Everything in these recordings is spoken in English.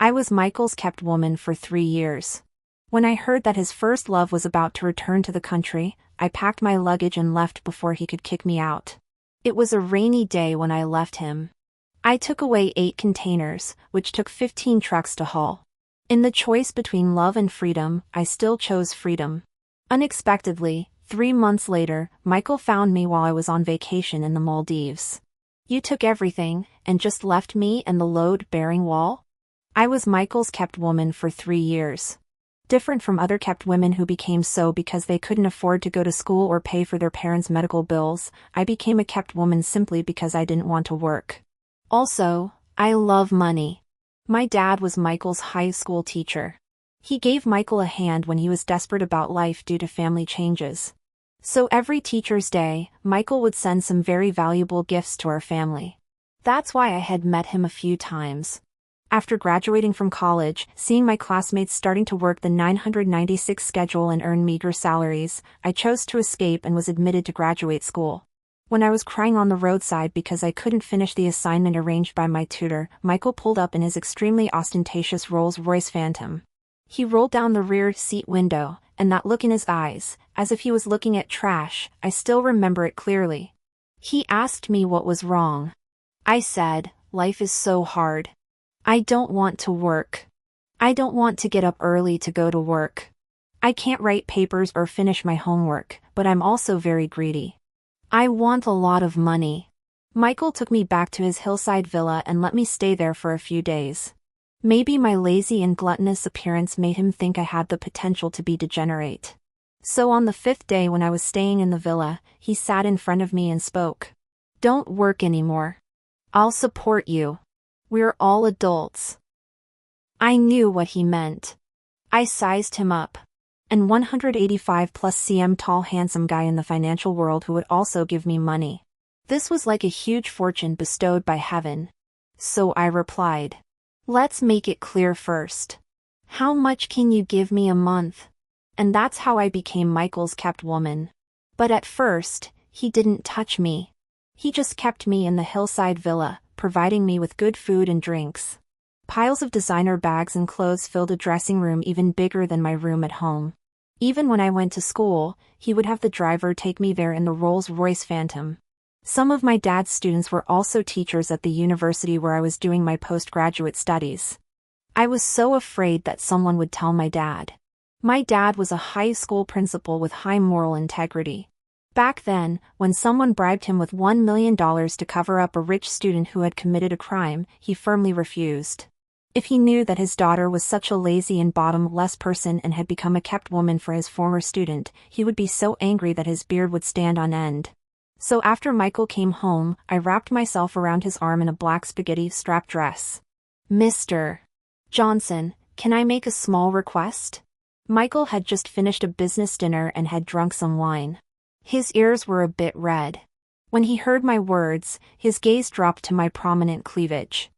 I was Michael's kept woman for 3 years. When I heard that his first love was about to return to the country, I packed my luggage and left before he could kick me out. It was a rainy day when I left him. I took away 8 containers, which took 15 trucks to haul. In the choice between love and freedom, I still chose freedom. Unexpectedly, 3 months later, Michael found me while I was on vacation in the Maldives. "You took everything, and just left me and the load-bearing wall?" I was Michael's kept woman for 3 years. Different from other kept women who became so because they couldn't afford to go to school or pay for their parents' medical bills, I became a kept woman simply because I didn't want to work. Also, I love money. My dad was Michael's high school teacher. He gave Michael a hand when he was desperate about life due to family changes. So every Teacher's Day, Michael would send some very valuable gifts to our family. That's why I had met him a few times. After graduating from college, seeing my classmates starting to work the 996 schedule and earn meager salaries, I chose to escape and was admitted to graduate school. When I was crying on the roadside because I couldn't finish the assignment arranged by my tutor, Michael pulled up in his extremely ostentatious Rolls-Royce Phantom. He rolled down the rear seat window, and that look in his eyes, as if he was looking at trash, I still remember it clearly. He asked me what was wrong. I said, "Life is so hard. I don't want to work. I don't want to get up early to go to work. I can't write papers or finish my homework, but I'm also very greedy. I want a lot of money." Michael took me back to his hillside villa and let me stay there for a few days. Maybe my lazy and gluttonous appearance made him think I had the potential to be degenerate. So on the 5th day when I was staying in the villa, he sat in front of me and spoke. "Don't work anymore. I'll support you. We're all adults." I knew what he meant. I sized him up. An 185 plus cm tall handsome guy in the financial world who would also give me money. This was like a huge fortune bestowed by heaven. So I replied, "Let's make it clear first. How much can you give me a month?" And that's how I became Michael's kept woman. But at first, he didn't touch me. He just kept me in the hillside villa, providing me with good food and drinks. Piles of designer bags and clothes filled a dressing room even bigger than my room at home. Even when I went to school, he would have the driver take me there in the Rolls-Royce Phantom. Some of my dad's students were also teachers at the university where I was doing my postgraduate studies. I was so afraid that someone would tell my dad. My dad was a high school principal with high moral integrity. Back then, when someone bribed him with $1 million to cover up a rich student who had committed a crime, he firmly refused. If he knew that his daughter was such a lazy and bottomless person and had become a kept woman for his former student, he would be so angry that his beard would stand on end. So after Michael came home, I wrapped myself around his arm in a black spaghetti-strap dress. "Mr. Johnson, can I make a small request?" Michael had just finished a business dinner and had drunk some wine. His ears were a bit red. When he heard my words, his gaze dropped to my prominent cleavage.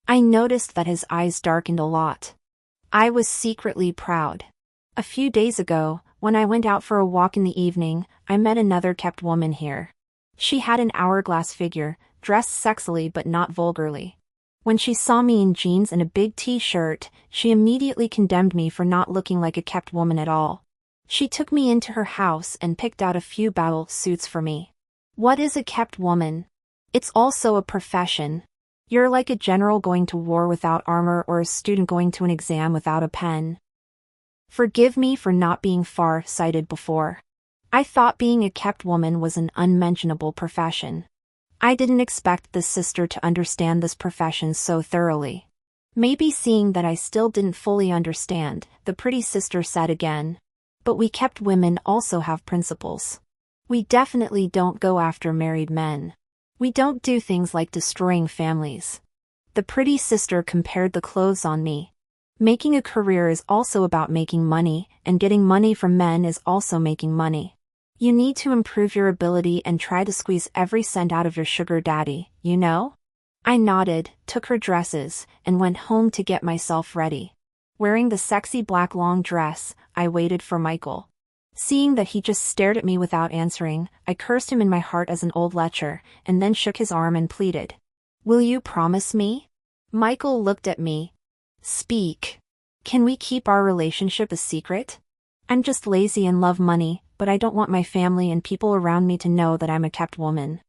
I noticed that his eyes darkened a lot. I was secretly proud. A few days ago, when I went out for a walk in the evening, I met another kept woman here. She had an hourglass figure, dressed sexily but not vulgarly. When she saw me in jeans and a big t-shirt, she immediately condemned me for not looking like a kept woman at all. She took me into her house and picked out a few battle suits for me. What is a kept woman? It's also a profession. You're like a general going to war without armor or a student going to an exam without a pen. Forgive me for not being far-sighted before. I thought being a kept woman was an unmentionable profession. I didn't expect this sister to understand this profession so thoroughly. Maybe seeing that I still didn't fully understand, the pretty sister said again. But we kept women also have principles. We definitely don't go after married men. We don't do things like destroying families. The pretty sister compared the clothes on me. Making a career is also about making money, and getting money from men is also making money. You need to improve your ability and try to squeeze every cent out of your sugar daddy, you know? I nodded, took her dresses, and went home to get myself ready. Wearing the sexy black long dress, I waited for Michael. Seeing that he just stared at me without answering, I cursed him in my heart as an old lecher, and then shook his arm and pleaded. "Will you promise me?" Michael looked at me. Speak. Can we keep our relationship a secret? I'm just lazy and love money, but I don't want my family and people around me to know that I'm a kept woman.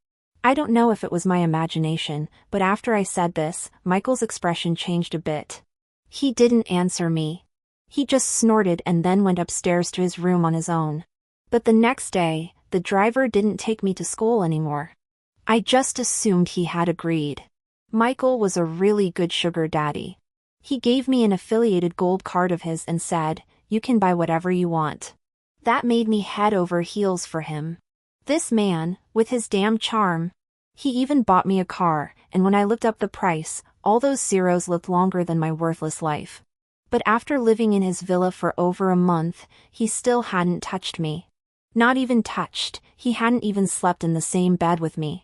I don't know if it was my imagination, but after I said this, Michael's expression changed a bit. He didn't answer me. He just snorted and then went upstairs to his room on his own. But the next day, the driver didn't take me to school anymore. I just assumed he had agreed. Michael was a really good sugar daddy. He gave me an affiliated gold card of his and said, "You can buy whatever you want." That made me head over heels for him. This man, with his damn charm. He even bought me a car, and when I looked up the price, all those zeros looked longer than my worthless life. But after living in his villa for over a month, he still hadn't touched me. Not even touched, he hadn't even slept in the same bed with me.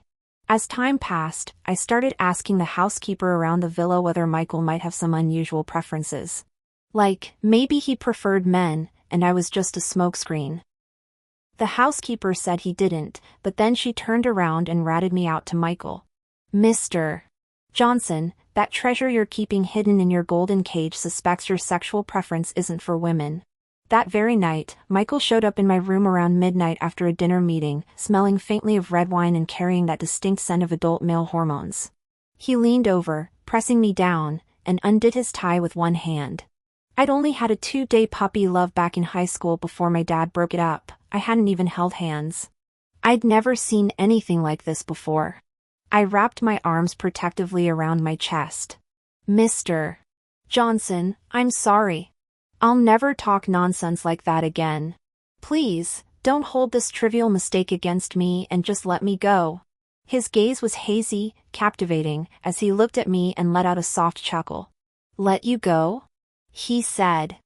As time passed, I started asking the housekeeper around the villa whether Michael might have some unusual preferences. Like, maybe he preferred men, and I was just a smokescreen. The housekeeper said he didn't, but then she turned around and ratted me out to Michael. "Mr. Johnson, that treasure you're keeping hidden in your golden cage suspects your sexual preference isn't for women." That very night, Michael showed up in my room around midnight after a dinner meeting, smelling faintly of red wine and carrying that distinct scent of adult male hormones. He leaned over, pressing me down, and undid his tie with one hand. I'd only had a 2-day puppy love back in high school before my dad broke it up. I hadn't even held hands. I'd never seen anything like this before. I wrapped my arms protectively around my chest. "Mr. Johnson, I'm sorry. I'll never talk nonsense like that again. Please, don't hold this trivial mistake against me and just let me go." His gaze was hazy, captivating, as he looked at me and let out a soft chuckle. "Let you go?" he said.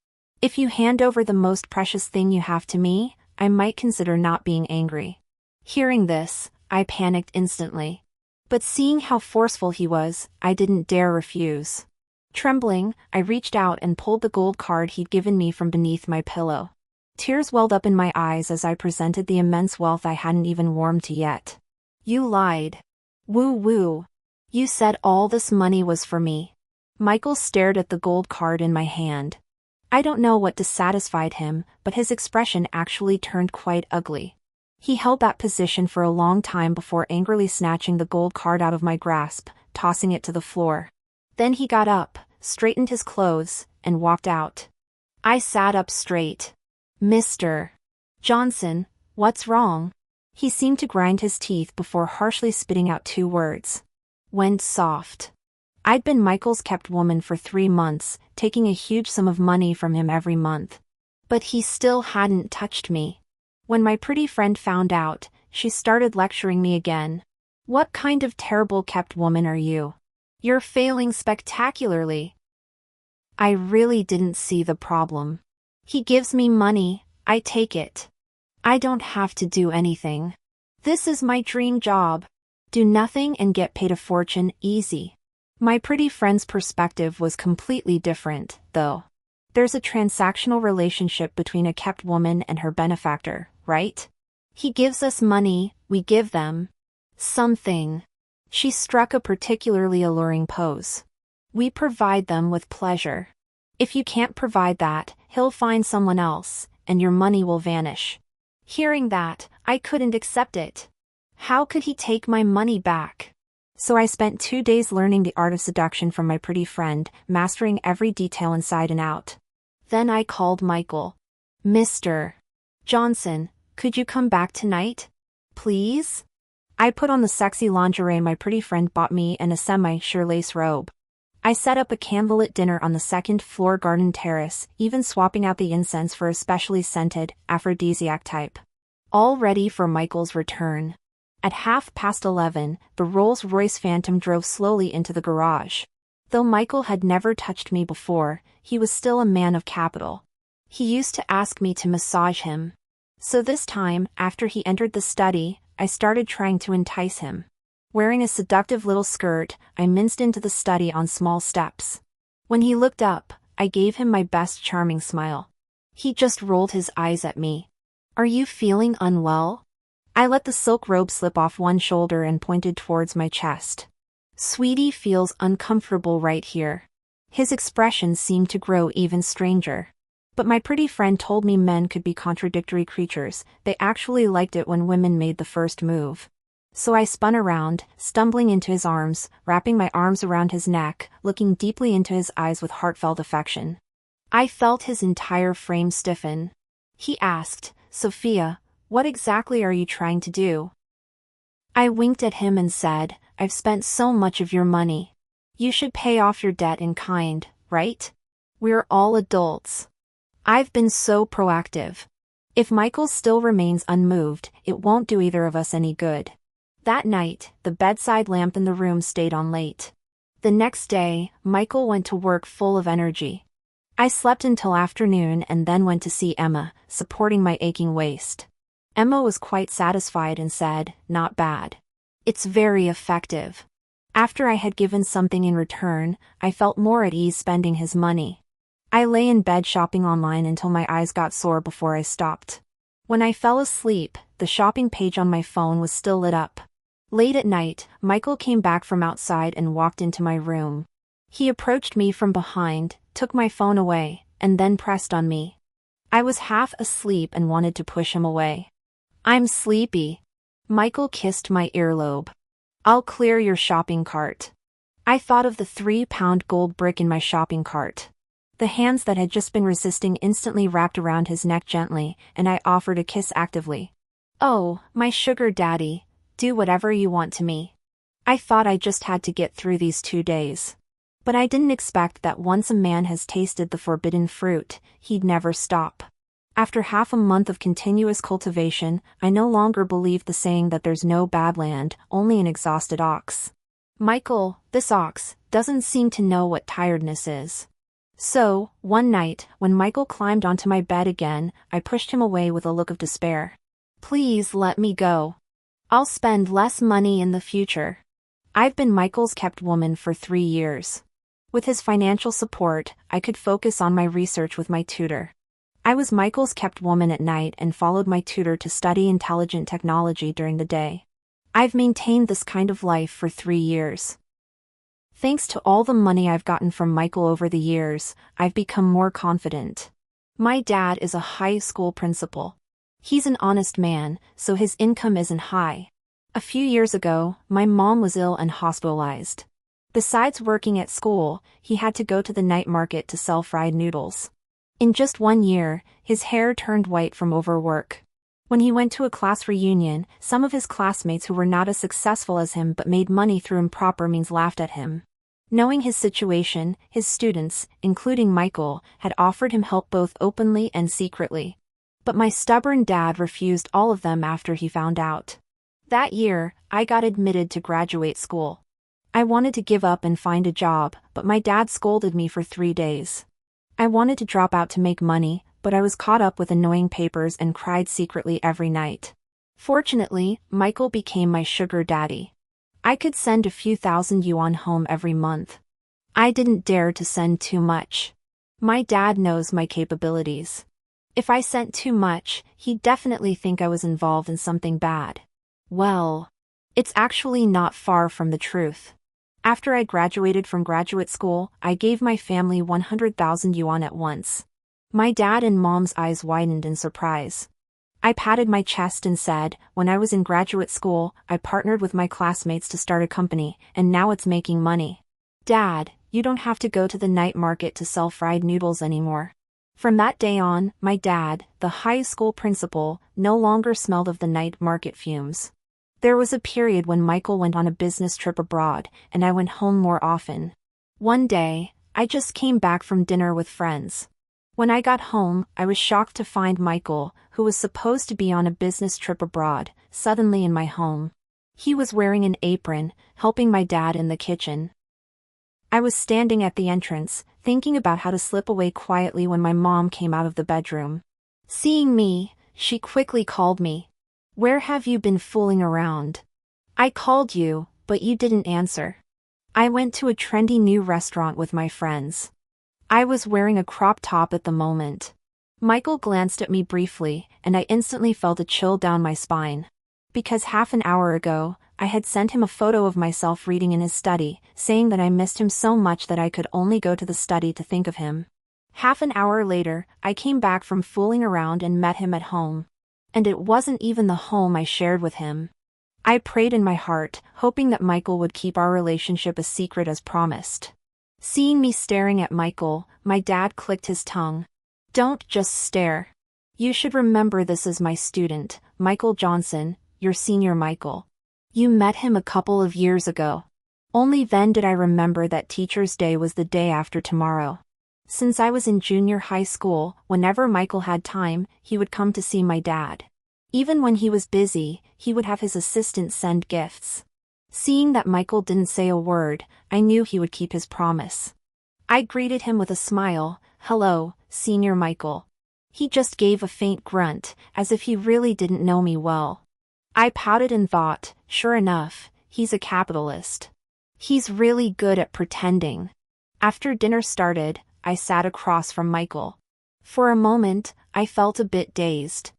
"If you hand over the most precious thing you have to me, I might consider not being angry." Hearing this, I panicked instantly. But seeing how forceful he was, I didn't dare refuse. Trembling, I reached out and pulled the gold card he'd given me from beneath my pillow. Tears welled up in my eyes as I presented the immense wealth I hadn't even warmed to yet. "You lied. Woo-woo. You said all this money was for me." Michael stared at the gold card in my hand. I don't know what dissatisfied him, but his expression actually turned quite ugly. He held that position for a long time before angrily snatching the gold card out of my grasp, tossing it to the floor. Then he got up, straightened his clothes, and walked out. I sat up straight. "Mr. Johnson, what's wrong?" He seemed to grind his teeth before harshly spitting out 2 words. "Went soft." I'd been Michael's kept woman for 3 months, taking a huge sum of money from him every month. But he still hadn't touched me. When my pretty friend found out, she started lecturing me again. "What kind of terrible kept woman are you? You're failing spectacularly." I really didn't see the problem. He gives me money, I take it. I don't have to do anything. This is my dream job. Do nothing and get paid a fortune, easy. My pretty friend's perspective was completely different, though. There's a transactional relationship between a kept woman and her benefactor, right? He gives us money, we give them something. She struck a particularly alluring pose. We provide them with pleasure. If you can't provide that, he'll find someone else, and your money will vanish. Hearing that, I couldn't accept it. How could he take my money back? So I spent 2 days learning the art of seduction from my pretty friend, mastering every detail inside and out. Then I called Michael. "Mr. Johnson, could you come back tonight? Please?" I put on the sexy lingerie my pretty friend bought me and a semi-sheer lace robe. I set up a candlelit dinner on the 2nd floor garden terrace, even swapping out the incense for a specially scented, aphrodisiac type. All ready for Michael's return. At 11:30, the Rolls-Royce Phantom drove slowly into the garage. Though Michael had never touched me before, he was still a man of capital. He used to ask me to massage him. So this time, after he entered the study, I started trying to entice him. Wearing a seductive little skirt, I minced into the study on small steps. When he looked up, I gave him my best charming smile. He just rolled his eyes at me. "Are you feeling unwell?" I let the silk robe slip off one shoulder and pointed towards my chest. "Sweetie feels uncomfortable right here." His expression seemed to grow even stranger. But my pretty friend told me men could be contradictory creatures. They actually liked it when women made the first move. So I spun around, stumbling into his arms, wrapping my arms around his neck, looking deeply into his eyes with heartfelt affection. I felt his entire frame stiffen. He asked, "Sophia, what exactly are you trying to do?" I winked at him and said, "I've spent so much of your money. You should pay off your debt in kind, right? We're all adults. I've been so proactive. If Michael still remains unmoved, it won't do either of us any good." That night, the bedside lamp in the room stayed on late. The next day, Michael went to work full of energy. I slept until afternoon and then went to see Emma, supporting my aching waist. Emma was quite satisfied and said, "Not bad. It's very effective." After I had given something in return, I felt more at ease spending his money. I lay in bed shopping online until my eyes got sore before I stopped. When I fell asleep, the shopping page on my phone was still lit up. Late at night, Michael came back from outside and walked into my room. He approached me from behind, took my phone away, and then pressed on me. I was half asleep and wanted to push him away. "I'm sleepy." Michael kissed my earlobe. "I'll clear your shopping cart." I thought of the 3-pound gold brick in my shopping cart. The hands that had just been resisting instantly wrapped around his neck gently, and I offered a kiss actively. "Oh, my sugar daddy, do whatever you want to me." I thought I just had to get through these 2 days. But I didn't expect that once a man has tasted the forbidden fruit, he'd never stop. After half a month of continuous cultivation, I no longer believed the saying that there's no bad land, only an exhausted ox. Michael, this ox, doesn't seem to know what tiredness is. So, one night, when Michael climbed onto my bed again, I pushed him away with a look of despair. "Please let me go. I'll spend less money in the future." I've been Michael's kept woman for 3 years. With his financial support, I could focus on my research with my tutor. I was Michael's kept woman at night and followed my tutor to study intelligent technology during the day. I've maintained this kind of life for 3 years. Thanks to all the money I've gotten from Michael over the years, I've become more confident. My dad is a high school principal. He's an honest man, so his income isn't high. A few years ago, my mom was ill and hospitalized. Besides working at school, he had to go to the night market to sell fried noodles. In just 1 year, his hair turned white from overwork. When he went to a class reunion, some of his classmates who were not as successful as him but made money through improper means laughed at him. Knowing his situation, his students, including Michael, had offered him help both openly and secretly. But my stubborn dad refused all of them after he found out. That year, I got admitted to graduate school. I wanted to give up and find a job, but my dad scolded me for 3 days. I wanted to drop out to make money, but I was caught up with annoying papers and cried secretly every night. Fortunately, Michael became my sugar daddy. I could send a few thousand yuan home every month. I didn't dare to send too much. My dad knows my capabilities. If I sent too much, he'd definitely think I was involved in something bad. Well, it's actually not far from the truth. After I graduated from graduate school, I gave my family 100,000 yuan at once. My dad and mom's eyes widened in surprise. I patted my chest and said, "When I was in graduate school, I partnered with my classmates to start a company, and now it's making money. Dad, you don't have to go to the night market to sell fried noodles anymore." From that day on, my dad, the high school principal, no longer smelled of the night market fumes. There was a period when Michael went on a business trip abroad, and I went home more often. One day, I just came back from dinner with friends. When I got home, I was shocked to find Michael, who was supposed to be on a business trip abroad, suddenly in my home. He was wearing an apron, helping my dad in the kitchen. I was standing at the entrance, thinking about how to slip away quietly when my mom came out of the bedroom. Seeing me, she quickly called me. "Where have you been fooling around? I called you, but you didn't answer." I went to a trendy new restaurant with my friends. I was wearing a crop top at the moment. Michael glanced at me briefly, and I instantly felt a chill down my spine. Because half an hour ago, I had sent him a photo of myself reading in his study, saying that I missed him so much that I could only go to the study to think of him. Half an hour later, I came back from fooling around and met him at home. And it wasn't even the home I shared with him. I prayed in my heart, hoping that Michael would keep our relationship a secret as promised. Seeing me staring at Michael, my dad clicked his tongue. "Don't just stare. You should remember this is my student, Michael Johnson, your senior Michael. You met him a couple of years ago." Only then did I remember that Teacher's Day was the day after tomorrow. Since I was in junior high school, whenever Michael had time, he would come to see my dad. Even when he was busy, he would have his assistant send gifts. Seeing that Michael didn't say a word, I knew he would keep his promise. I greeted him with a smile. "Hello, Senior Michael." He just gave a faint grunt, as if he really didn't know me well. I pouted and thought, sure enough, he's a capitalist. He's really good at pretending. After dinner started, I sat across from Michael. For a moment, I felt a bit dazed.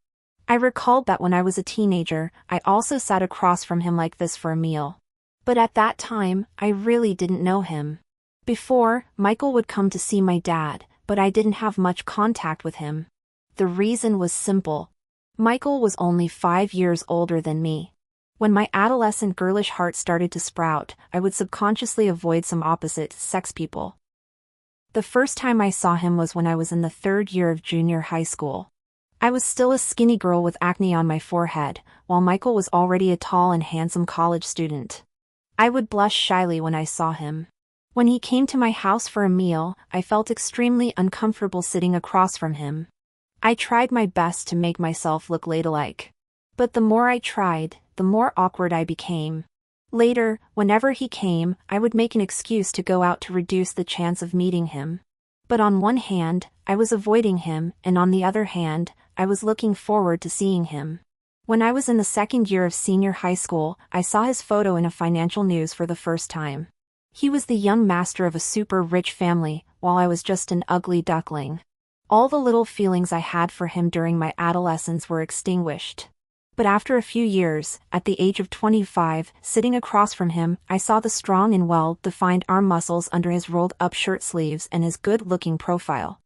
I recalled that when I was a teenager, I also sat across from him like this for a meal. But at that time, I really didn't know him. Before, Michael would come to see my dad, but I didn't have much contact with him. The reason was simple. Michael was only 5 years older than me. When my adolescent girlish heart started to sprout, I would subconsciously avoid some opposite-sex people. The first time I saw him was when I was in the 3rd year of junior high school. I was still a skinny girl with acne on my forehead, while Michael was already a tall and handsome college student. I would blush shyly when I saw him. When he came to my house for a meal, I felt extremely uncomfortable sitting across from him. I tried my best to make myself look ladylike. But the more I tried, the more awkward I became. Later, whenever he came, I would make an excuse to go out to reduce the chance of meeting him. But on one hand, I was avoiding him, and on the other hand, I was looking forward to seeing him. When I was in the 2nd year of senior high school, I saw his photo in a financial news for the first time. He was the young master of a super rich family, while I was just an ugly duckling. All the little feelings I had for him during my adolescence were extinguished. But after a few years, at the age of 25, sitting across from him, I saw the strong and well-defined arm muscles under his rolled-up shirt sleeves and his good-looking profile.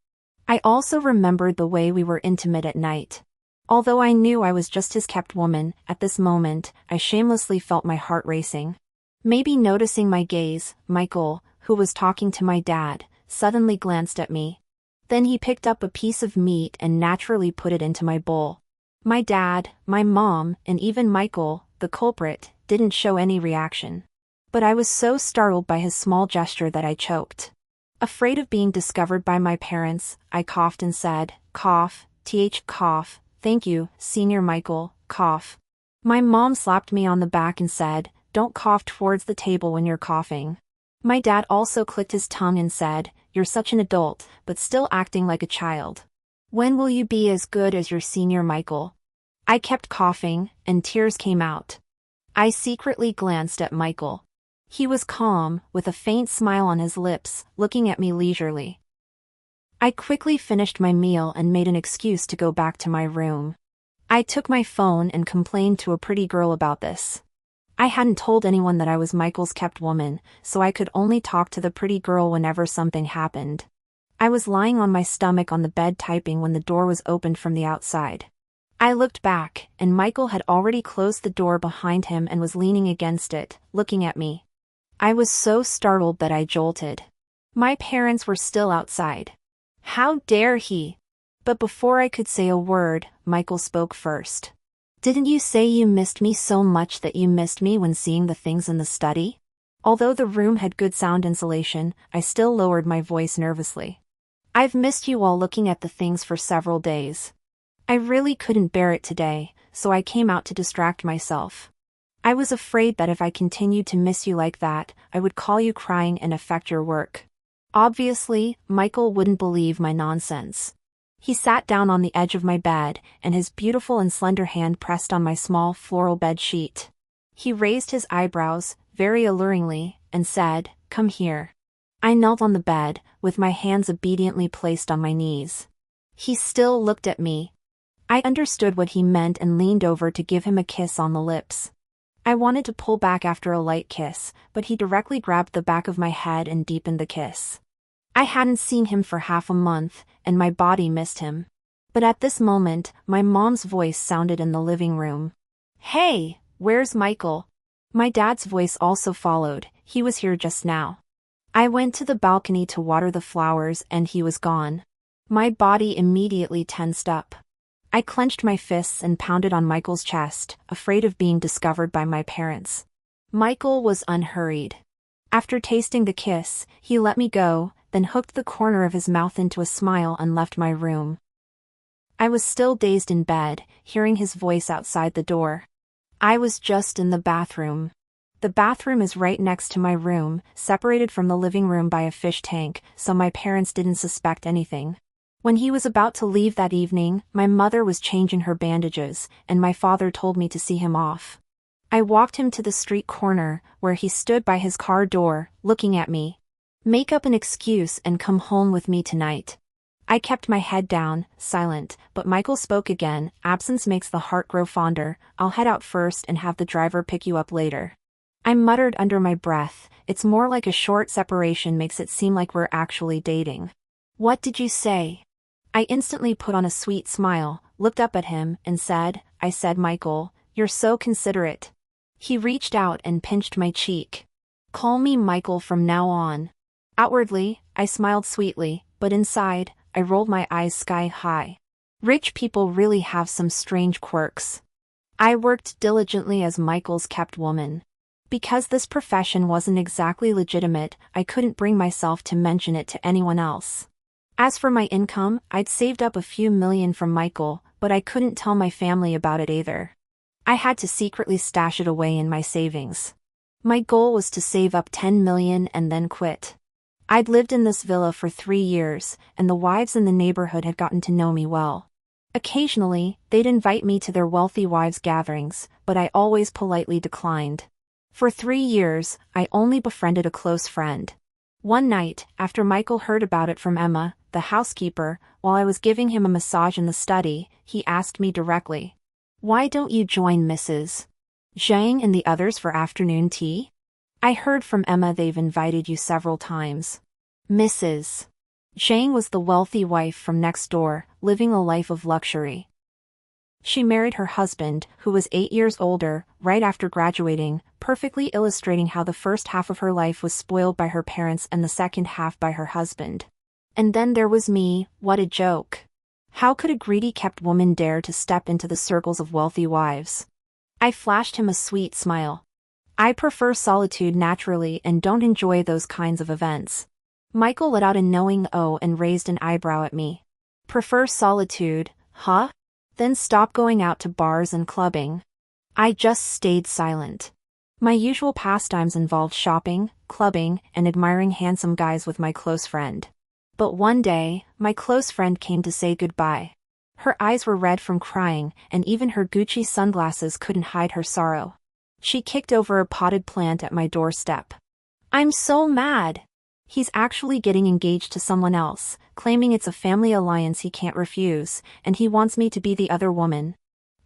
I also remembered the way we were intimate at night. Although I knew I was just his kept woman, at this moment, I shamelessly felt my heart racing. Maybe noticing my gaze, Michael, who was talking to my dad, suddenly glanced at me. Then he picked up a piece of meat and naturally put it into my bowl. My dad, my mom, and even Michael, the culprit, didn't show any reaction. But I was so startled by his small gesture that I choked. Afraid of being discovered by my parents, I coughed and said, "Cough, cough, thank you, Senior Michael, cough." My mom slapped me on the back and said, "Don't cough towards the table when you're coughing." My dad also clicked his tongue and said, "You're such an adult, but still acting like a child. When will you be as good as your Senior Michael?" I kept coughing, and tears came out. I secretly glanced at Michael. He was calm, with a faint smile on his lips, looking at me leisurely. I quickly finished my meal and made an excuse to go back to my room. I took my phone and complained to a pretty girl about this. I hadn't told anyone that I was Michael's kept woman, so I could only talk to the pretty girl whenever something happened. I was lying on my stomach on the bed typing when the door was opened from the outside. I looked back, and Michael had already closed the door behind him and was leaning against it, looking at me. I was so startled that I jolted. My parents were still outside. How dare he? But before I could say a word, Michael spoke first. "Didn't you say you missed me so much that you missed me when seeing the things in the study?" Although the room had good sound insulation, I still lowered my voice nervously. "I've missed you while looking at the things for several days. I really couldn't bear it today, so I came out to distract myself. I was afraid that if I continued to miss you like that, I would call you crying and affect your work." Obviously, Michael wouldn't believe my nonsense. He sat down on the edge of my bed, and his beautiful and slender hand pressed on my small floral bed sheet. He raised his eyebrows, very alluringly, and said, "Come here." I knelt on the bed, with my hands obediently placed on my knees. He still looked at me. I understood what he meant and leaned over to give him a kiss on the lips. I wanted to pull back after a light kiss, but he directly grabbed the back of my head and deepened the kiss. I hadn't seen him for half a month, and my body missed him. But at this moment, my mom's voice sounded in the living room. "Hey, where's Michael?" My dad's voice also followed. "He was here just now." I went to the balcony to water the flowers and he was gone. My body immediately tensed up. I clenched my fists and pounded on Michael's chest, afraid of being discovered by my parents. Michael was unhurried. After tasting the kiss, he let me go, then hooked the corner of his mouth into a smile and left my room. I was still dazed in bed, hearing his voice outside the door. I was just in the bathroom. The bathroom is right next to my room, separated from the living room by a fish tank, so my parents didn't suspect anything. When he was about to leave that evening, my mother was changing her bandages, and my father told me to see him off. I walked him to the street corner, where he stood by his car door, looking at me. "Make up an excuse and come home with me tonight." I kept my head down, silent, but Michael spoke again. "Absence makes the heart grow fonder. I'll head out first and have the driver pick you up later." I muttered under my breath, "It's more like a short separation makes it seem like we're actually dating." "What did you say?" I instantly put on a sweet smile, looked up at him, and said, "I said Michael, you're so considerate." He reached out and pinched my cheek. "Call me Michael from now on." Outwardly, I smiled sweetly, but inside, I rolled my eyes sky high. Rich people really have some strange quirks. I worked diligently as Michael's kept woman. Because this profession wasn't exactly legitimate, I couldn't bring myself to mention it to anyone else. As for my income, I'd saved up a few million from Michael, but I couldn't tell my family about it either. I had to secretly stash it away in my savings. My goal was to save up 10 million and then quit. I'd lived in this villa for 3 years, and the wives in the neighborhood had gotten to know me well. Occasionally, they'd invite me to their wealthy wives' gatherings, but I always politely declined. For 3 years, I only befriended a close friend. One night, after Michael heard about it from Emma, the housekeeper, while I was giving him a massage in the study, he asked me directly, "Why don't you join Mrs. Zhang and the others for afternoon tea? I heard from Emma they've invited you several times." Mrs. Zhang was the wealthy wife from next door, living a life of luxury. She married her husband, who was 8 years older, right after graduating, perfectly illustrating how the first half of her life was spoiled by her parents and the second half by her husband. And then there was me. What a joke. How could a greedy kept woman dare to step into the circles of wealthy wives? I flashed him a sweet smile. "I prefer solitude naturally and don't enjoy those kinds of events." Michael let out a knowing "oh" and raised an eyebrow at me. "Prefer solitude, huh? Then stop going out to bars and clubbing." I just stayed silent. My usual pastimes involved shopping, clubbing, and admiring handsome guys with my close friend. But one day, my close friend came to say goodbye. Her eyes were red from crying, and even her Gucci sunglasses couldn't hide her sorrow. She kicked over a potted plant at my doorstep. "I'm so mad. He's actually getting engaged to someone else, claiming it's a family alliance he can't refuse, and he wants me to be the other woman.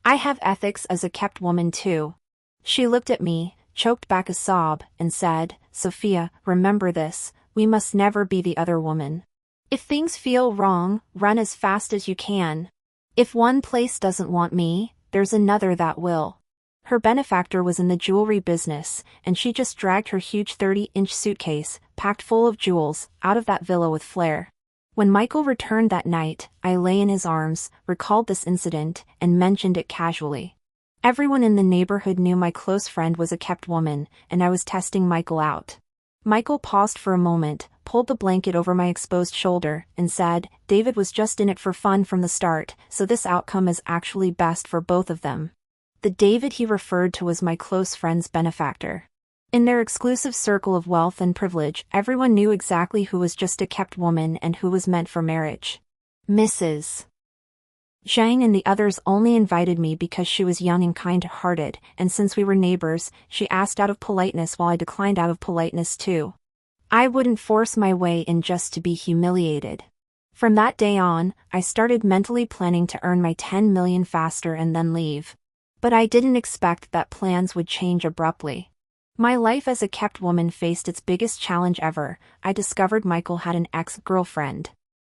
I have ethics as a kept woman too." She looked at me, choked back a sob, and said, "Sophia, remember this, we must never be the other woman. If things feel wrong, run as fast as you can. If one place doesn't want me, there's another that will." Her benefactor was in the jewelry business, and she just dragged her huge 30-inch suitcase, packed full of jewels, out of that villa with flair. When Michael returned that night, I lay in his arms, recalled this incident, and mentioned it casually. Everyone in the neighborhood knew my close friend was a kept woman, and I was testing Michael out. Michael paused for a moment, pulled the blanket over my exposed shoulder, and said, "David was just in it for fun from the start, so this outcome is actually best for both of them." The David he referred to was my close friend's benefactor. In their exclusive circle of wealth and privilege, everyone knew exactly who was just a kept woman and who was meant for marriage. Mrs. Zhang and the others only invited me because she was young and kind-hearted, and since we were neighbors, she asked out of politeness while I declined out of politeness too. I wouldn't force my way in just to be humiliated. From that day on, I started mentally planning to earn my 10 million faster and then leave. But I didn't expect that plans would change abruptly. My life as a kept woman faced its biggest challenge ever. I discovered Michael had an ex-girlfriend.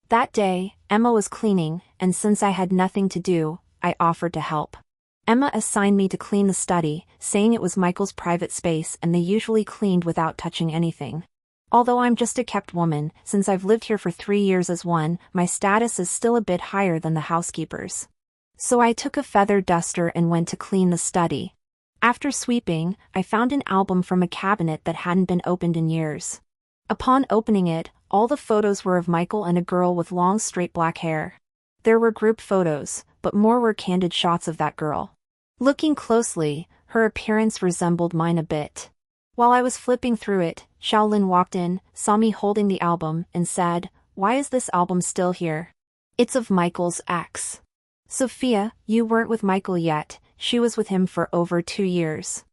That day, Emma was cleaning, and since I had nothing to do, I offered to help. Emma assigned me to clean the study, saying it was Michael's private space and they usually cleaned without touching anything. Although I'm just a kept woman, since I've lived here for 3 years as one, my status is still a bit higher than the housekeepers. So I took a feather duster and went to clean the study. After sweeping, I found an album from a cabinet that hadn't been opened in years. Upon opening it, all the photos were of Michael and a girl with long straight black hair. There were group photos, but more were candid shots of that girl. Looking closely, her appearance resembled mine a bit. While I was flipping through it, Xiaolin walked in, saw me holding the album, and said, "Why is this album still here?" "It's of Michael's ex." "Sophia, you weren't with Michael yet, she was with him for over 2 years."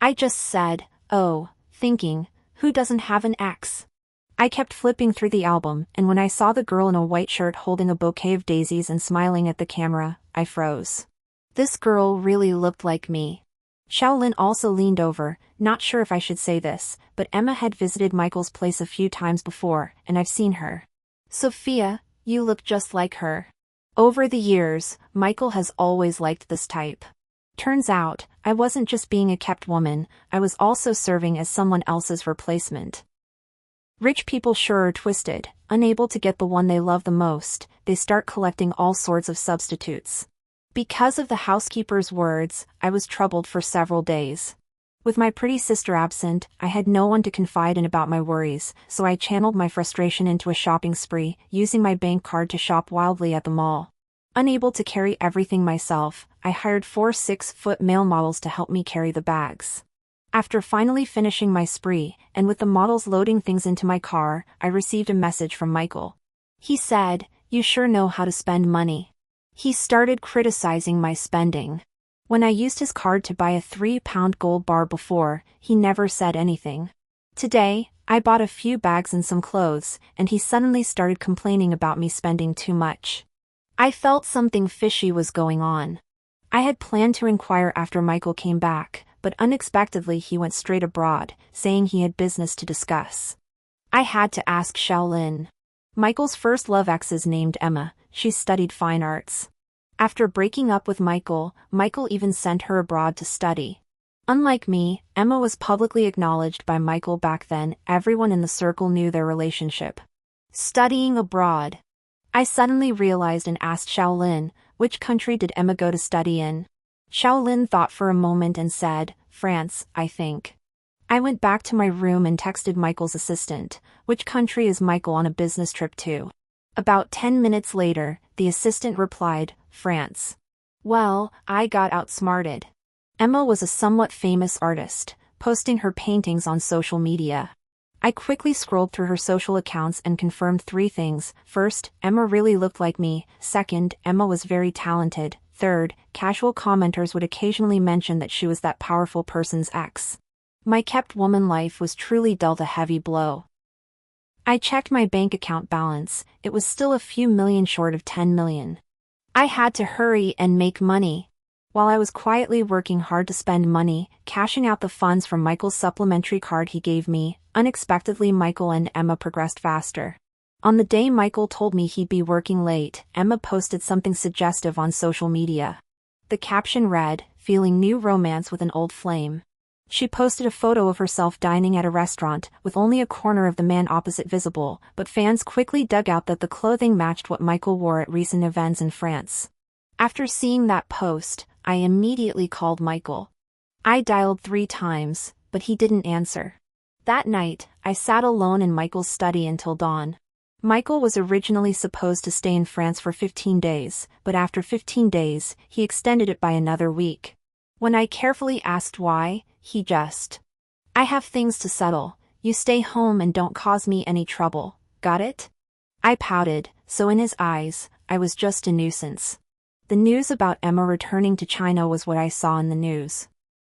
I just said, "Oh," thinking, who doesn't have an ex? I kept flipping through the album, and when I saw the girl in a white shirt holding a bouquet of daisies and smiling at the camera, I froze. This girl really looked like me. Xiaolin also leaned over, not sure if I should say this, but Emma had visited Michael's place a few times before, and I've seen her. "Sophia, you look just like her." Over the years, Michael has always liked this type. Turns out, I wasn't just being a kept woman, I was also serving as someone else's replacement. Rich people sure are twisted. Unable to get the one they love the most, they start collecting all sorts of substitutes. Because of the housekeeper's words, I was troubled for several days. With my pretty sister absent, I had no one to confide in about my worries, so I channeled my frustration into a shopping spree, using my bank card to shop wildly at the mall. Unable to carry everything myself, I hired 4 6-foot male models to help me carry the bags. After finally finishing my spree, and with the models loading things into my car, I received a message from Michael. He said, "You sure know how to spend money." He started criticizing my spending. When I used his card to buy a 3-pound gold bar before, he never said anything. Today, I bought a few bags and some clothes, and he suddenly started complaining about me spending too much. I felt something fishy was going on. I had planned to inquire after Michael came back, but unexpectedly he went straight abroad, saying he had business to discuss. I had to ask Xiaolin. Michael's first love ex is named Emma. She studied fine arts. After breaking up with Michael, Michael even sent her abroad to study. Unlike me, Emma was publicly acknowledged by Michael back then. Everyone in the circle knew their relationship. Studying abroad. I suddenly realized and asked Xiaolin, which country did Emma go to study in? Xiaolin thought for a moment and said, "France, I think." I went back to my room and texted Michael's assistant, "Which country is Michael on a business trip to?" About 10 minutes later, the assistant replied, "France." Well, I got outsmarted. Emma was a somewhat famous artist, posting her paintings on social media. I quickly scrolled through her social accounts and confirmed 3 things. First, Emma really looked like me. Second, Emma was very talented. Third, casual commenters would occasionally mention that she was that powerful person's ex. My kept woman life was truly dealt a heavy blow. I checked my bank account balance. It was still a few million short of 10 million. I had to hurry and make money. While I was quietly working hard to spend money, cashing out the funds from Michael's supplementary card he gave me, unexpectedly Michael and Emma progressed faster. On the day Michael told me he'd be working late, Emma posted something suggestive on social media. The caption read, "Feeling new romance with an old flame." She posted a photo of herself dining at a restaurant, with only a corner of the man opposite visible, but fans quickly dug out that the clothing matched what Michael wore at recent events in France. After seeing that post, I immediately called Michael. I dialed 3 times, but he didn't answer. That night, I sat alone in Michael's study until dawn. Michael was originally supposed to stay in France for 15 days, but after 15 days, he extended it by another week. When I carefully asked why, he just, "I have things to settle, you stay home and don't cause me any trouble, got it?" I pouted, so in his eyes, I was just a nuisance. The news about Emma returning to China was what I saw in the news.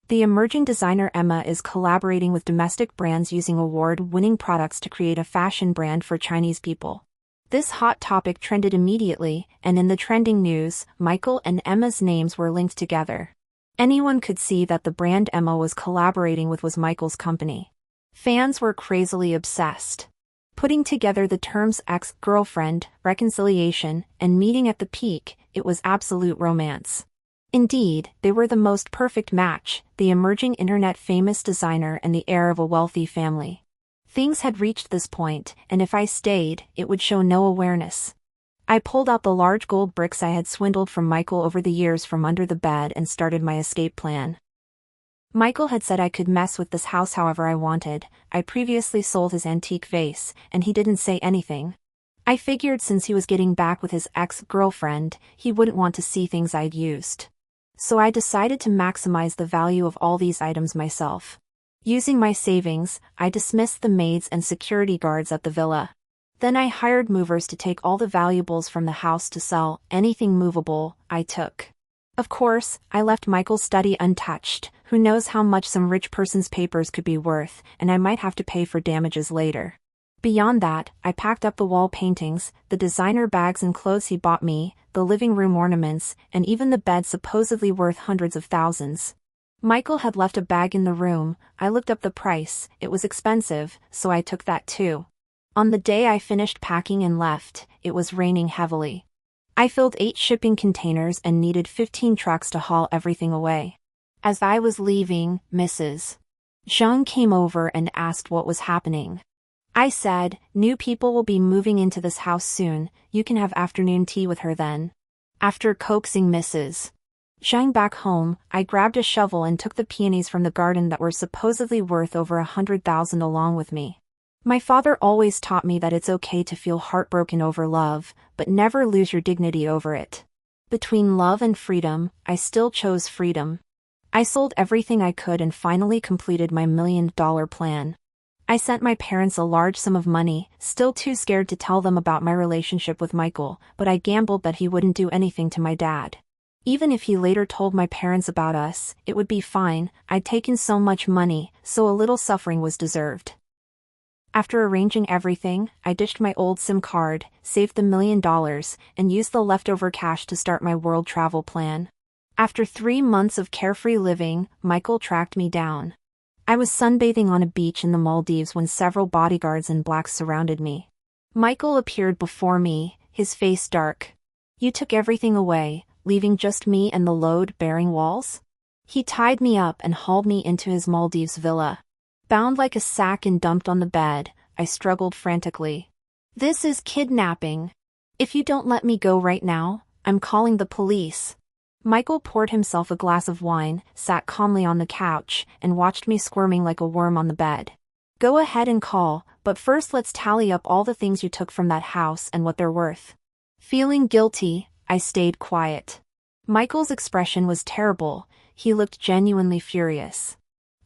The emerging designer Emma is collaborating with domestic brands using award-winning products to create a fashion brand for Chinese people. This hot topic trended immediately, and in the trending news, Michael and Emma's names were linked together. Anyone could see that the brand Emma was collaborating with was Michael's company. Fans were crazily obsessed. Putting together the terms ex-girlfriend, reconciliation, and meeting at the peak, it was absolute romance. Indeed, they were the most perfect match, the emerging internet-famous designer and the heir of a wealthy family. Things had reached this point, and if I stayed, it would show no awareness. I pulled out the large gold bricks I had swindled from Michael over the years from under the bed and started my escape plan. Michael had said I could mess with this house however I wanted. I previously sold his antique vase, and he didn't say anything. I figured since he was getting back with his ex-girlfriend, he wouldn't want to see things I'd used. So I decided to maximize the value of all these items myself. Using my savings, I dismissed the maids and security guards at the villa. Then I hired movers to take all the valuables from the house to sell. Anything movable, I took. Of course, I left Michael's study untouched. Who knows how much some rich person's papers could be worth, and I might have to pay for damages later. Beyond that, I packed up the wall paintings, the designer bags and clothes he bought me, the living room ornaments, and even the bed supposedly worth hundreds of thousands. Michael had left a bag in the room. I looked up the price. It was expensive, so I took that too. On the day I finished packing and left, it was raining heavily. I filled 8 shipping containers and needed 15 trucks to haul everything away. As I was leaving, Mrs. Zhang came over and asked what was happening. I said, "New people will be moving into this house soon, you can have afternoon tea with her then." After coaxing Mrs. Zhang back home, I grabbed a shovel and took the peonies from the garden that were supposedly worth over 100,000 along with me. My father always taught me that it's okay to feel heartbroken over love, but never lose your dignity over it. Between love and freedom, I still chose freedom. I sold everything I could and finally completed my $1 million plan. I sent my parents a large sum of money, still too scared to tell them about my relationship with Michael, but I gambled that he wouldn't do anything to my dad. Even if he later told my parents about us, it would be fine. I'd taken so much money, so a little suffering was deserved. After arranging everything, I ditched my old SIM card, saved the $1 million, and used the leftover cash to start my world travel plan. After 3 months of carefree living, Michael tracked me down. I was sunbathing on a beach in the Maldives when several bodyguards in black surrounded me. Michael appeared before me, his face dark. "You took everything away, leaving just me and the load-bearing walls?" He tied me up and hauled me into his Maldives villa. Bound like a sack and dumped on the bed, I struggled frantically. "This is kidnapping. If you don't let me go right now, I'm calling the police." Michael poured himself a glass of wine, sat calmly on the couch, and watched me squirming like a worm on the bed. "Go ahead and call, but first let's tally up all the things you took from that house and what they're worth." Feeling guilty, I stayed quiet. Michael's expression was terrible. He looked genuinely furious.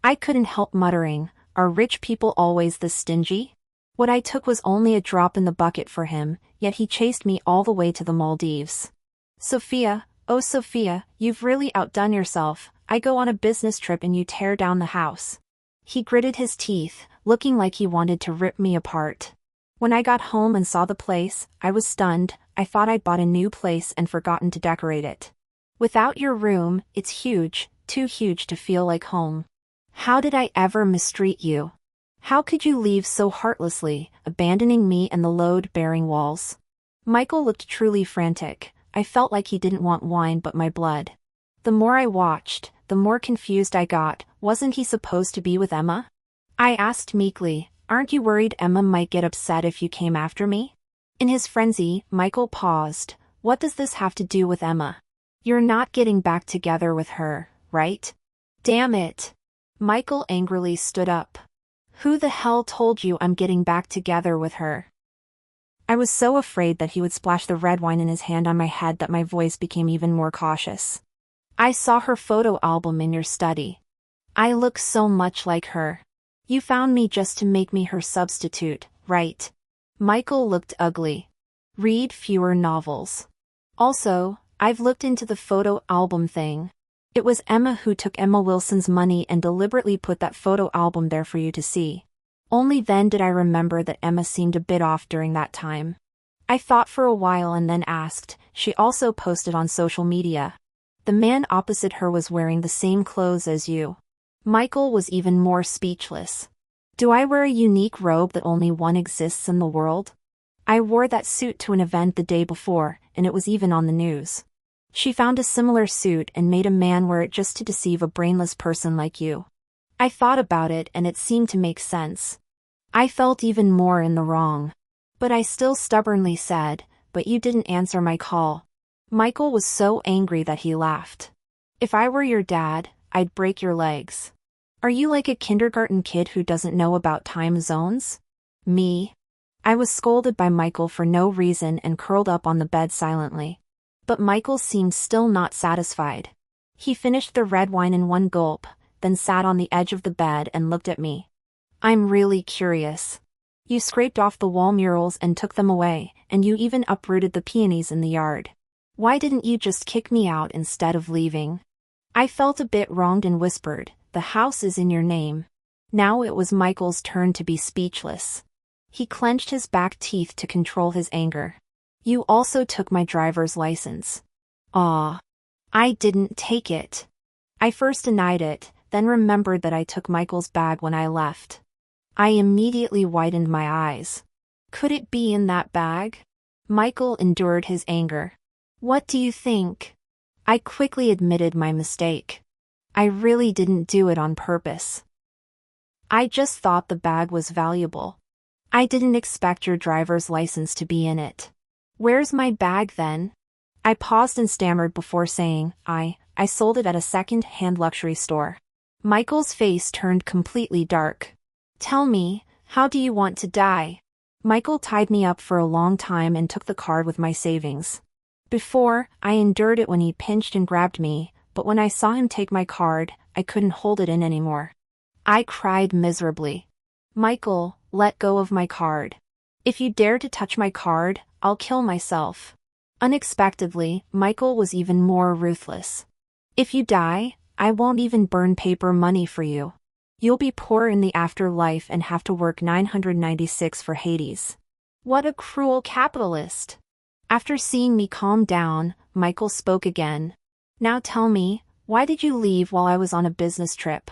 I couldn't help muttering, "Are rich people always this stingy?" What I took was only a drop in the bucket for him, yet he chased me all the way to the Maldives. "Sophia, oh Sophia, you've really outdone yourself. I go on a business trip and you tear down the house." He gritted his teeth, looking like he wanted to rip me apart. When I got home and saw the place, I was stunned. I thought I'd bought a new place and forgotten to decorate it. "Without your room, it's huge, too huge to feel like home. How did I ever mistreat you? How could you leave so heartlessly, abandoning me and the load-bearing walls?" Michael looked truly frantic. I felt like he didn't want wine but my blood. The more I watched, the more confused I got. Wasn't he supposed to be with Emma? I asked meekly, "Aren't you worried Emma might get upset if you came after me?" In his frenzy, Michael paused. "What does this have to do with Emma? You're not getting back together with her, right?" "Damn it!" Michael angrily stood up. "Who the hell told you I'm getting back together with her?" I was so afraid that he would splash the red wine in his hand on my head that my voice became even more cautious. "I saw her photo album in your study. I look so much like her. You found me just to make me her substitute, right?" Michael looked ugly. "Read fewer novels. Also, I've looked into the photo album thing. It was Emma who took Emma Wilson's money and deliberately put that photo album there for you to see. Only then did I remember that Emma seemed a bit off during that time. I thought for a while and then asked, she also posted on social media. The man opposite her was wearing the same clothes as you. Michael was even more speechless. Do I wear a unique robe that only one exists in the world? I wore that suit to an event the day before, and it was even on the news. She found a similar suit and made a man wear it just to deceive a brainless person like you. I thought about it and it seemed to make sense. I felt even more in the wrong. But I still stubbornly said, "But you didn't answer my call." Michael was so angry that he laughed. "If I were your dad, I'd break your legs. Are you like a kindergarten kid who doesn't know about time zones?" Me? I was scolded by Michael for no reason and curled up on the bed silently. But Michael seemed still not satisfied. He finished the red wine in one gulp, then sat on the edge of the bed and looked at me. "I'm really curious. You scraped off the wall murals and took them away, and you even uprooted the peonies in the yard. Why didn't you just kick me out instead of leaving?" I felt a bit wronged and whispered, "The house is in your name." Now it was Michael's turn to be speechless. He clenched his back teeth to control his anger. "You also took my driver's license." "Aw. I didn't take it." I first denied it, then remembered that I took Michael's bag when I left. I immediately widened my eyes. Could it be in that bag? Michael endured his anger. "What do you think?" I quickly admitted my mistake. I really didn't do it on purpose. I just thought the bag was valuable. I didn't expect your driver's license to be in it. "Where's my bag then?" I paused and stammered before saying, I sold it at a second-hand luxury store." Michael's face turned completely dark. "Tell me, how do you want to die?" Michael tied me up for a long time and took the card with my savings. Before, I endured it when he pinched and grabbed me, but when I saw him take my card, I couldn't hold it in anymore. I cried miserably. "Michael, let go of my card. If you dare to touch my card, I'll kill myself." Unexpectedly, Michael was even more ruthless. "If you die, I won't even burn paper money for you. You'll be poor in the afterlife and have to work 996 for Hades." What a cruel capitalist. After seeing me calm down, Michael spoke again. "Now tell me, why did you leave while I was on a business trip?"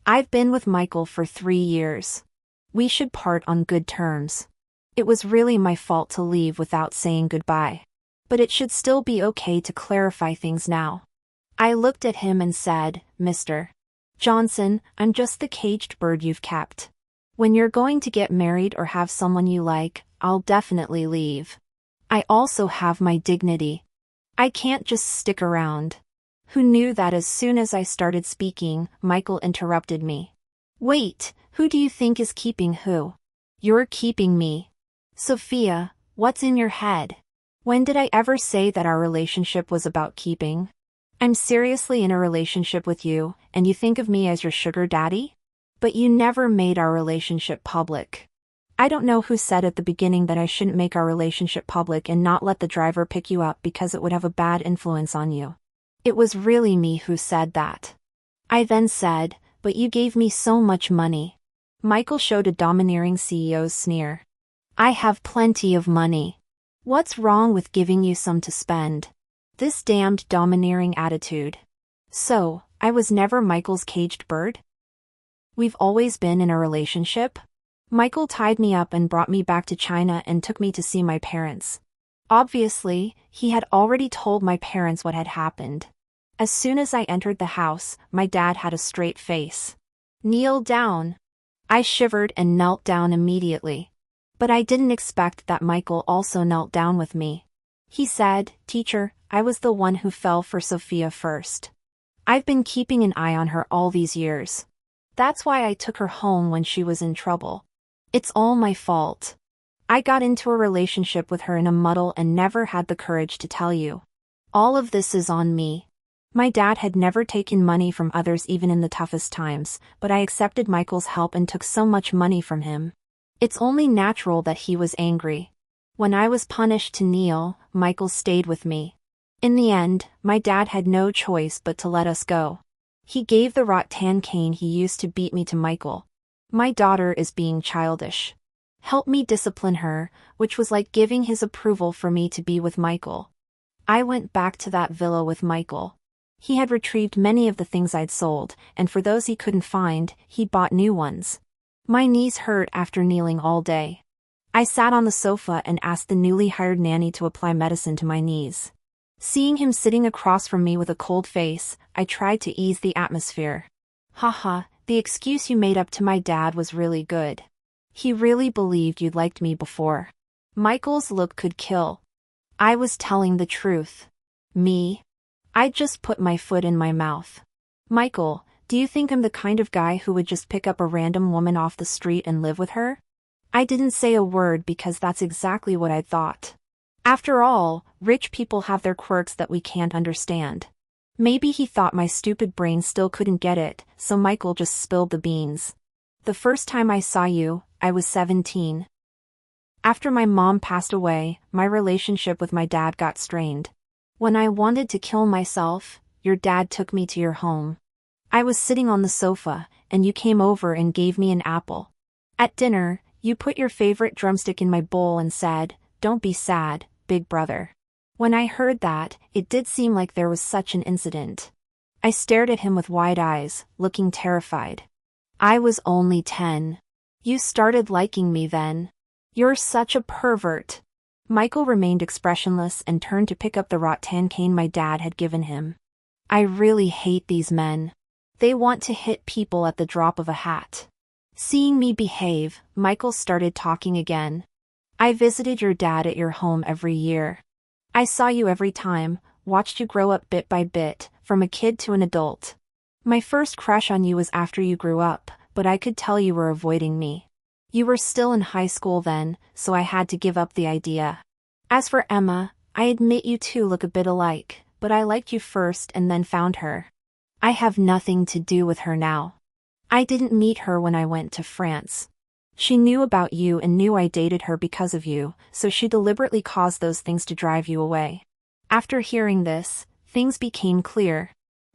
"I've been with Michael for 3 years. We should part on good terms. It was really my fault to leave without saying goodbye. But it should still be okay to clarify things now." I looked at him and said, "Mr. Johnson, I'm just the caged bird you've kept. When you're going to get married or have someone you like, I'll definitely leave. I also have my dignity. I can't just stick around." Who knew that as soon as I started speaking, Michael interrupted me. "Wait, who do you think is keeping who?" "You're keeping me." "Sophia, what's in your head? When did I ever say that our relationship was about keeping? I'm seriously in a relationship with you, and you think of me as your sugar daddy? But you never made our relationship public. I don't know who said at the beginning that I shouldn't make our relationship public and not let the driver pick you up because it would have a bad influence on you. It was really me who said that." I then said, "But you gave me so much money." Michael showed a domineering CEO's sneer. "I have plenty of money. What's wrong with giving you some to spend?" This damned domineering attitude. So, I was never Michael's caged bird? We've always been in a relationship? Michael tied me up and brought me back to China and took me to see my parents. Obviously, he had already told my parents what had happened. As soon as I entered the house, my dad had a straight face. "Kneel down." I shivered and knelt down immediately. But I didn't expect that Michael also knelt down with me. He said, "Teacher, I was the one who fell for Sophia first. I've been keeping an eye on her all these years. That's why I took her home when she was in trouble. It's all my fault. I got into a relationship with her in a muddle and never had the courage to tell you. All of this is on me." My dad had never taken money from others even in the toughest times, but I accepted Michael's help and took so much money from him. It's only natural that he was angry. When I was punished to kneel, Michael stayed with me. In the end, my dad had no choice but to let us go. He gave the rattan cane he used to beat me to Michael. "My daughter is being childish. Help me discipline her," which was like giving his approval for me to be with Michael. I went back to that villa with Michael. He had retrieved many of the things I'd sold, and for those he couldn't find, he bought new ones. My knees hurt after kneeling all day. I sat on the sofa and asked the newly hired nanny to apply medicine to my knees. Seeing him sitting across from me with a cold face, I tried to ease the atmosphere. Haha, the excuse you made up to my dad was really good. He really believed you'd liked me before. Michael's look could kill. I was telling the truth. Me? I'd just put my foot in my mouth. Michael, do you think I'm the kind of guy who would just pick up a random woman off the street and live with her? I didn't say a word because that's exactly what I'd thought. After all, rich people have their quirks that we can't understand. Maybe he thought my stupid brain still couldn't get it, so Michael just spilled the beans. The first time I saw you, I was 17. After my mom passed away, my relationship with my dad got strained. When I wanted to kill myself, your dad took me to your home. I was sitting on the sofa, and you came over and gave me an apple. At dinner, you put your favorite drumstick in my bowl and said, "Don't be sad, big brother." When I heard that, it did seem like there was such an incident. I stared at him with wide eyes, looking terrified. I was only 10. You started liking me then. You're such a pervert. Michael remained expressionless and turned to pick up the rattan cane my dad had given him. I really hate these men. They want to hit people at the drop of a hat. Seeing me behave, Michael started talking again. I visited your dad at your home every year. I saw you every time, watched you grow up bit by bit, from a kid to an adult. My first crush on you was after you grew up, but I could tell you were avoiding me. You were still in high school then, so I had to give up the idea. As for Emma, I admit you two look a bit alike, but I liked you first and then found her. I have nothing to do with her now. I didn't meet her when I went to France. She knew about you and knew I dated her because of you, so she deliberately caused those things to drive you away. After hearing this, things became clear.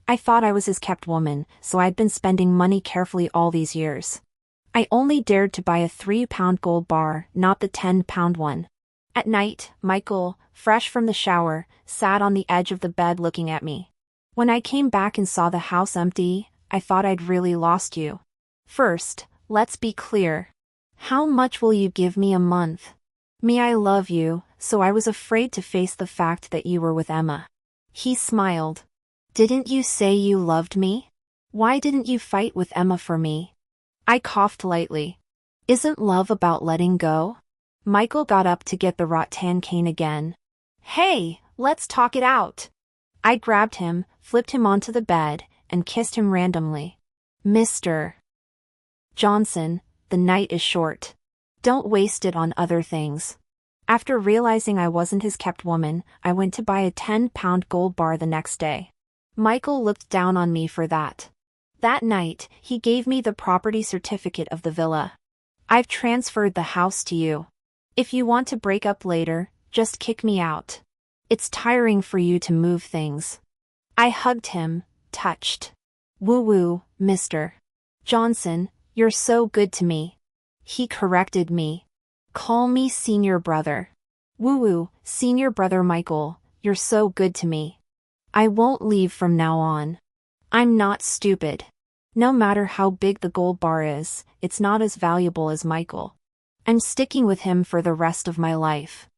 I thought I was his kept woman, so I'd been spending money carefully all these years. I only dared to buy a 3-pound gold bar, not the 10-pound one. At night, Michael, fresh from the shower, sat on the edge of the bed looking at me. When I came back and saw the house empty, I thought I'd really lost you. First, let's be clear. How much will you give me a month? I love you, so I was afraid to face the fact that you were with Emma. He smiled. Didn't you say you loved me? Why didn't you fight with Emma for me? I coughed lightly. Isn't love about letting go? Michael got up to get the rattan cane again. Hey, let's talk it out. I grabbed him, flipped him onto the bed, and kissed him randomly. Mr. Johnson, the night is short. Don't waste it on other things. After realizing I wasn't his kept woman, I went to buy a 10-pound gold bar the next day. Michael looked down on me for that. That night, he gave me the property certificate of the villa. I've transferred the house to you. If you want to break up later, just kick me out. It's tiring for you to move things. I hugged him, touched. Woo-woo, Mr. Johnson, you're so good to me. He corrected me. Call me senior brother. Woo-woo, senior brother Michael, you're so good to me. I won't leave from now on. I'm not stupid. No matter how big the gold bar is, it's not as valuable as Michael. I'm sticking with him for the rest of my life.